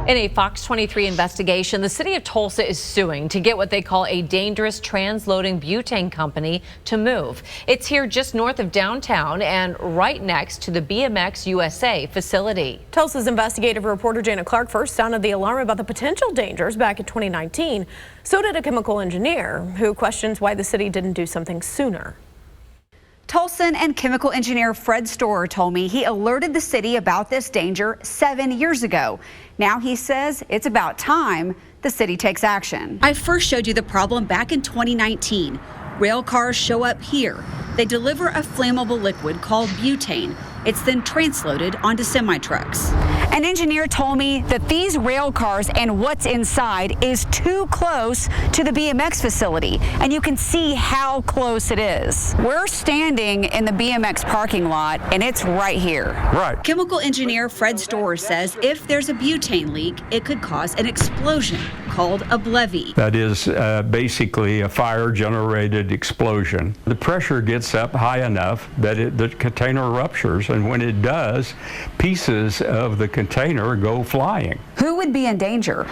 In a FOX23 investigation, the City of Tulsa is suing to get what they call a dangerous transloading butane company to move. It's here just north of downtown and right next to the BMX USA facility. Tulsa's investigative reporter Jana Clark first sounded the alarm about the potential dangers back in 2019. So did a chemical engineer who questions why the city didn't do something sooner. Tulsan and chemical engineer Fred Storer told me he alerted the city about this danger 7 years ago. Now he says it's about time the city takes action. I first showed you the problem back in 2019. Rail cars show up here. They deliver a flammable liquid called butane. It's then transloaded onto semi-trucks. An engineer told me that these rail cars and what's inside is too close to the BMX facility, and you can see how close it is. We're standing in the BMX parking lot, and it's right here. Right. Chemical engineer Fred Storer says if there's a butane leak, it could cause an explosion called a BLEVE. That is basically a fire-generated explosion. The pressure gets up high enough that the container ruptures, and when it does, pieces of the container go flying. Who would be in danger?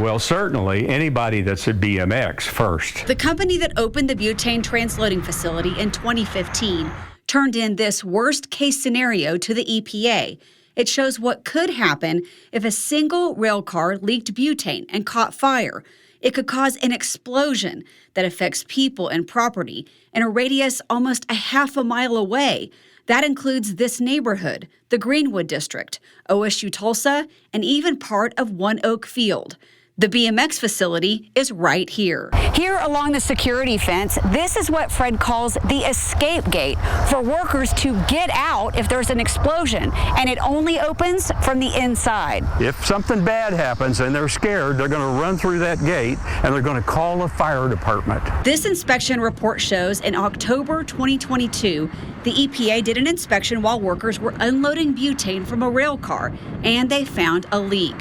Well, certainly anybody that's at BMX first. The company that opened the butane transloading facility in 2015 turned in this worst-case scenario to the EPA. It shows what could happen if a single rail car leaked butane and caught fire. It could cause an explosion that affects people and property in a radius almost a half a mile away. That includes this neighborhood, the Greenwood District, OSU Tulsa, and even part of One Oak Field. The BMX facility is right here. Here along the security fence, this is what Fred calls the escape gate for workers to get out if there's an explosion, and it only opens from the inside. If something bad happens and they're scared, they're going to run through that gate and they're going to call the fire department. This inspection report shows in October 2022, the EPA did an inspection while workers were unloading butane from a rail car, and they found a leak.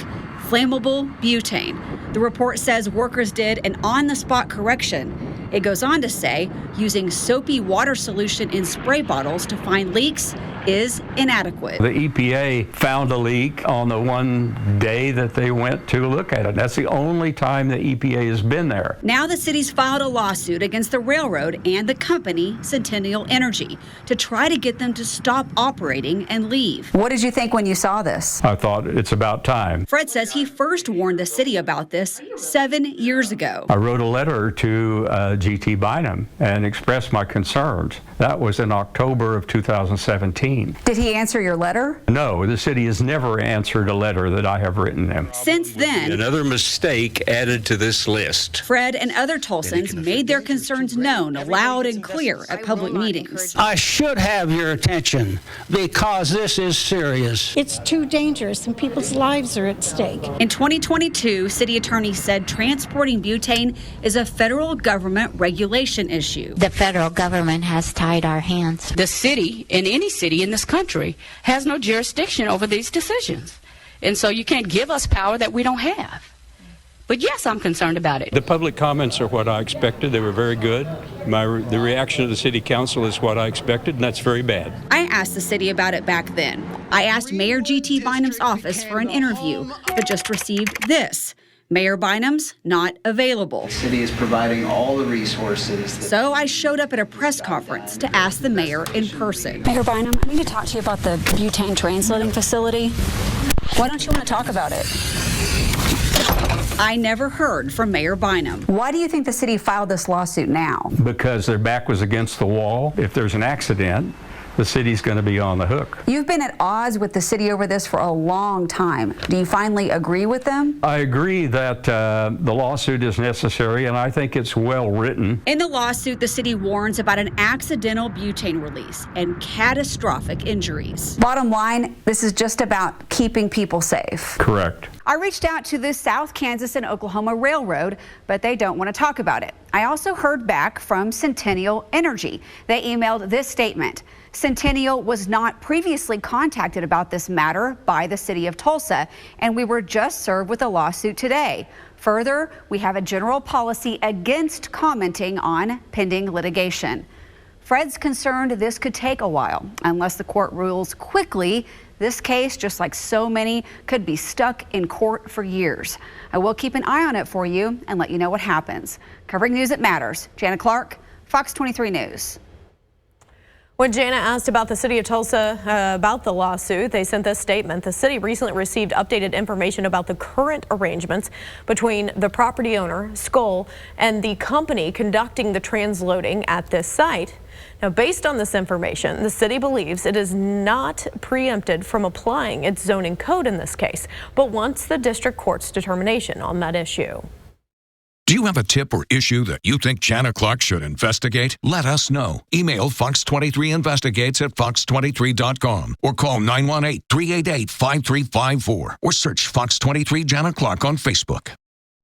Flammable butane. The report says workers did an on-the-spot correction. It goes on to say using soapy water solution in spray bottles to find leaks is inadequate. The EPA found a leak on the one day that they went to look at it. That's the only time the EPA has been there. Now the city's filed a lawsuit against the railroad and the company, Centennial Energy, to try to get them to stop operating and leave. What did you think when you saw this? I thought it's about time. Fred says he first warned the city about this 7 years ago. I wrote a letter to GT Bynum and expressed my concerns. That was in October of 2017. Did he answer your letter? No, the city has never answered a letter that I have written them. Since then, another mistake added to this list. Fred and other Tulsans made their concerns known loud and clear at public meetings. I should have your attention because this is serious. It's too dangerous and people's lives are at stake. In 2022, city attorneys said transporting butane is a federal government regulation issue. The federal government has tied our hands. The city, in any city in this country, has no jurisdiction over these decisions. And so you can't give us power that we don't have. But yes, I'm concerned about it. The public comments are what I expected. They were very good. The reaction of the city council is what I expected, and that's very bad. I asked the city about it back then. I asked Mayor G.T. Bynum's office for an interview, but just received this. Mayor Bynum's not available. The city is providing all the resources. So I showed up at a press conference to ask the mayor in person. Mayor Bynum, I need to talk to you about the butane transloading facility. Why don't you want to talk about it? I never heard from Mayor Bynum. Why do you think the city filed this lawsuit now? Because their back was against the wall. If there's an accident, the city's going to be on the hook. You've been at odds with the city over this for a long time. Do you finally agree with them? I agree that the lawsuit is necessary, and I think it's well written. In the lawsuit, the city warns about an accidental butane release and catastrophic injuries. Bottom line, this is just about keeping people safe. Correct. I reached out to the South Kansas and Oklahoma Railroad, but they don't want to talk about it. I also heard back from Centennial Energy. They emailed this statement. Centennial was not previously contacted about this matter by the City of Tulsa, and we were just served with a lawsuit today. Further, we have a general policy against commenting on pending litigation. Fred's concerned this could take a while. Unless the court rules quickly, this case, just like so many, could be stuck in court for years. I will keep an eye on it for you and let you know what happens. Covering news that matters, Jana Clark, Fox 23 News. When Jana asked about the City of Tulsa about the lawsuit, they sent this statement. The city recently received updated information about the current arrangements between the property owner, Skoll, and the company conducting the transloading at this site. Now, based on this information, the city believes it is not preempted from applying its zoning code in this case, but wants the district court's determination on that issue. Do you have a tip or issue that you think Jana Clark should investigate? Let us know. Email Fox23 Investigates at fox23.com or call 918-388-5354 or search Fox23 Jana Clark on Facebook.